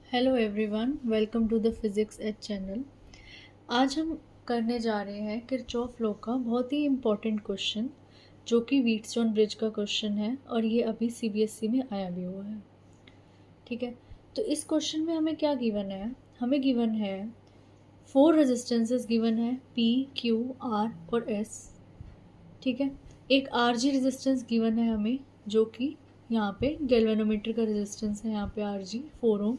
Hello everyone, welcome to the physics at channel. आज हम करने जा रहे हैं किरचॉफ लॉ का बहुत ही इम्पोर्टेंट क्वेश्चन, जो कि व्हीटस्टोन ब्रिज का क्वेश्चन है और ये अभी सीबीएसई में आया भी हुआ है। ठीक है, तो इस क्वेश्चन में हमें क्या गिवन है? हमें गिवन है 4 रेजिस्टेंसेस गिवन है, पी, क्यू, आर और एस। ठीक है, एक आरजी रेजिस्टेंस गिवन है हमें, जो कि यहाँ पे गैल्वेनोमीटर का रेजिस्टेंस है, यहाँ पे आरजी 4 ओम।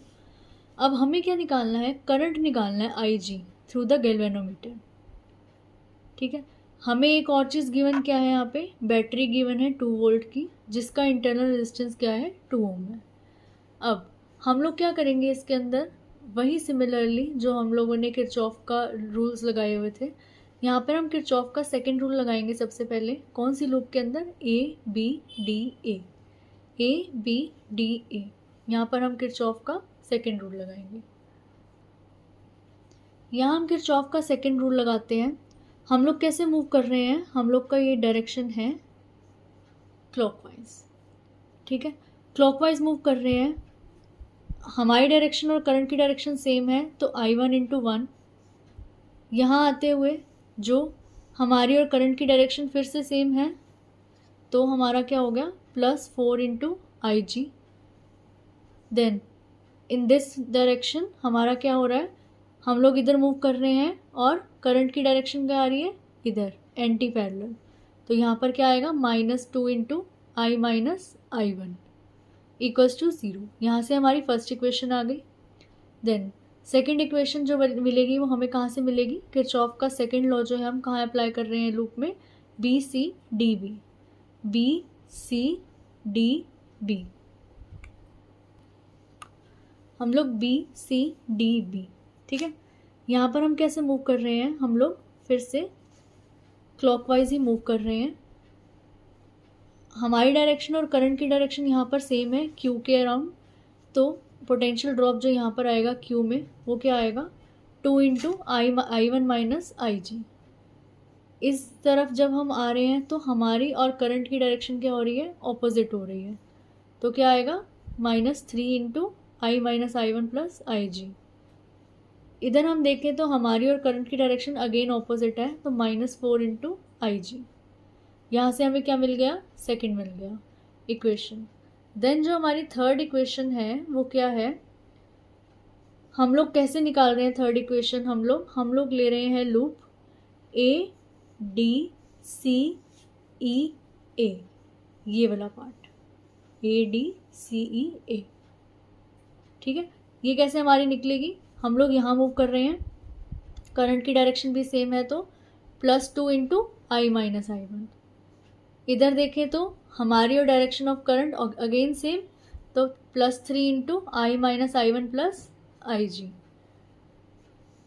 अब हमें क्या निकालना है? करंट निकालना है आई जी थ्रू द गैल्वेनोमीटर। ठीक है, हमें एक और चीज़ गिवन क्या है? यहाँ पे बैटरी गिवन है 2 वोल्ट की, जिसका इंटरनल रेजिस्टेंस क्या है? 2 ओम है। अब हम लोग क्या करेंगे इसके अंदर? वही सिमिलरली जो हम लोगों ने किरचॉफ का रूल्स लगाए हुए थे, यहाँ पर हम किरचॉफ का सेकेंड रूल लगाएंगे सबसे पहले। कौन सी लूप के अंदर? A B D A, A B D A. यहाँ पर हम किरचॉफ का सेकेंड रूल लगाएंगे। यहाँ हम किरचॉफ का सेकेंड रूल लगाते हैं। हम लोग कैसे मूव कर रहे हैं? हम लोग का ये डायरेक्शन है क्लॉकवाइज। ठीक है, क्लॉकवाइज मूव कर रहे हैं। हमारी डायरेक्शन और करंट की डायरेक्शन सेम है, तो I1 इंटू 1 यहाँ आते हुए जो हमारी और करंट की डायरेक्शन फिर से सेम है, तो हमारा क्या हो गया? +4 into I G. Then in this direction हमारा क्या हो रहा है? हम लोग इधर मूव कर रहे हैं और करंट की डायरेक्शन क्या आ रही है? इधर, एंटी पैरेलल। तो यहाँ पर क्या आएगा? -2 into I minus I one equals to 0। यहाँ से हमारी फर्स्ट इक्वेशन आ गई। देन सेकेंड इक्वेशन जो मिलेगी वो हमें कहाँ से मिलेगी? किरचॉफ का सेकेंड लॉ जो है हम कहाँ अप्लाई कर रहे हैं लूप में? B C D B, B C D B. हम लोग बी सी डी बी। ठीक है, यहाँ पर हम कैसे मूव कर रहे हैं? हम लोग फिर से क्लॉकवाइज ही मूव कर रहे हैं। हमारी डायरेक्शन और करंट की डायरेक्शन यहाँ पर सेम है, क्यू के अराउंड। तो पोटेंशियल ड्रॉप जो यहाँ पर आएगा क्यू में, वो क्या आएगा? 2 इंटू आई वन माइनस आई जी। इस तरफ जब हम आ रहे हैं तो हमारी और करंट की डायरेक्शन क्या हो रही है? ऑपोजिट हो रही है। तो क्या आएगा? -3 into I minus I one plus I G. इधर हम देखें तो हमारी और करंट की डायरेक्शन अगेन ऑपोजिट है, तो -4 इंटू आई जी। यहाँ से हमें क्या मिल गया? सेकेंड मिल गया इक्वेशन। देन जो हमारी थर्ड इक्वेशन है वो क्या है? हम लोग कैसे निकाल रहे हैं थर्ड इक्वेशन? हम लोग ले रहे हैं लूप ए डी सी ई ए, ये वाला पार्ट, ए डी सी ई ए। ठीक है, ये कैसे हमारी निकलेगी? हम लोग यहाँ मूव कर रहे हैं, करंट की डायरेक्शन भी सेम है, तो +2 into I minus I one. इधर देखें तो हमारी और direction of current again same, तो +3 into I minus I one plus I G.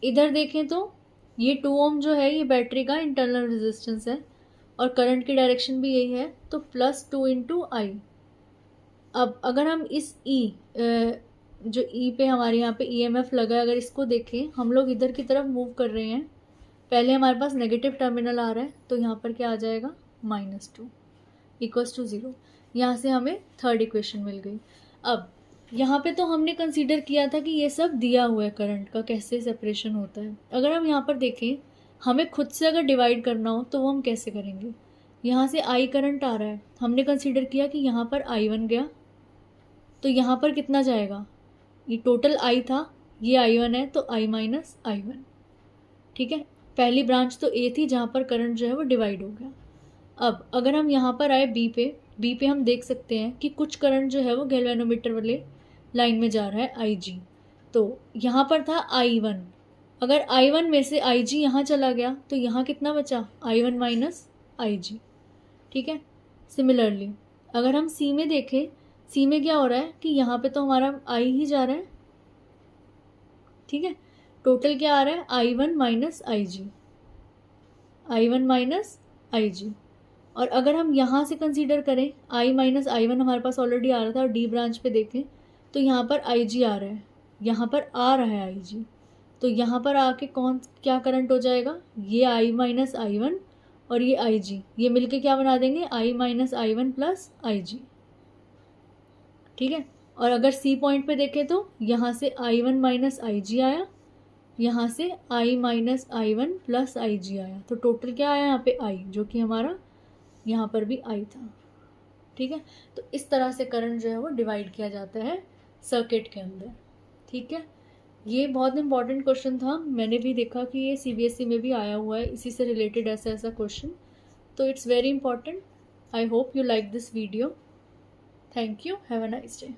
इधर देखें तो ये 2 ओम जो है ये बैटरी का इंटरनल रेजिस्टेंस है और करंट की डायरेक्शन भी यही है, तो +2 इंटू आई। अब अगर हम इस जो ई पे हमारे यहाँ पे ईएमएफ लगा है, अगर इसको देखें, हम लोग इधर की तरफ मूव कर रहे हैं। पहले हमारे पास नेगेटिव टर्मिनल आ रहा है, तो यहाँ पर क्या आ जाएगा? -2 इक्वल्स टू 0। यहाँ से हमें थर्ड इक्वेशन मिल गई। अब यहाँ पे तो हमने कंसीडर किया था कि ये सब दिया हुआ है करंट का कैसे सेपरेशन होता है। अगर हम यहाँ पर देखें, हमें खुद से अगर डिवाइड करना हो तो वो हम कैसे करेंगे? यहाँ से आई करंट आ रहा है, हमने कंसीडर किया कि यहाँ पर I1 गया, तो यहाँ पर कितना जाएगा? ये टोटल I था, ये I1 है, तो I माइनस आई वन। ठीक है, पहली ब्रांच तो A थी जहाँ पर करंट जो है वो डिवाइड हो गया। अब अगर हम यहाँ पर आए बी पे हम देख सकते हैं कि कुछ करंट जो है वो गैल्वेनोमीटर वाले लाइन में जा रहा है आई जी। तो यहाँ पर था I1, अगर I1 में से आई जी यहाँ चला गया तो यहाँ कितना बचा? I1 माइनस आई जी। ठीक है, सिमिलरली अगर हम सी में देखें, सी में क्या हो रहा है कि यहाँ पे तो हमारा आई ही जा रहा है। ठीक है, टोटल क्या आ रहा है? I1 माइनस आई जी, I1 माइनस आई जी। और अगर हम यहाँ से कंसीडर करें, I माइनस आई वन हमारे पास ऑलरेडी आ रहा था, और डी ब्रांच पे देखें तो यहाँ पर आई जी आ रहा है, यहाँ पर आ रहा है आई जी, तो यहाँ पर आके क्या करंट हो जाएगा? ये I माइनस आई वन और ये आई जी, ये मिलके क्या बना देंगे? I minus I one plus I G. ठीक है, और अगर सी पॉइंट पे देखें तो यहाँ से I1 माइनस IG आया, यहाँ से I minus I1 plus IG आया, तो टोटल क्या आया यहाँ पे I, जो कि हमारा यहाँ पर भी I था। ठीक है, तो इस तरह से करंट जो है वो डिवाइड किया जाता है सर्किट के अंदर। ठीक है, ये बहुत इंपॉर्टेंट क्वेश्चन था, मैंने भी देखा कि ये CBSE में भी आया हुआ है, इसी से रिलेटेड ऐसा क्वेश्चन, तो it's very important. I hope you like this video. Thank you, have a nice day.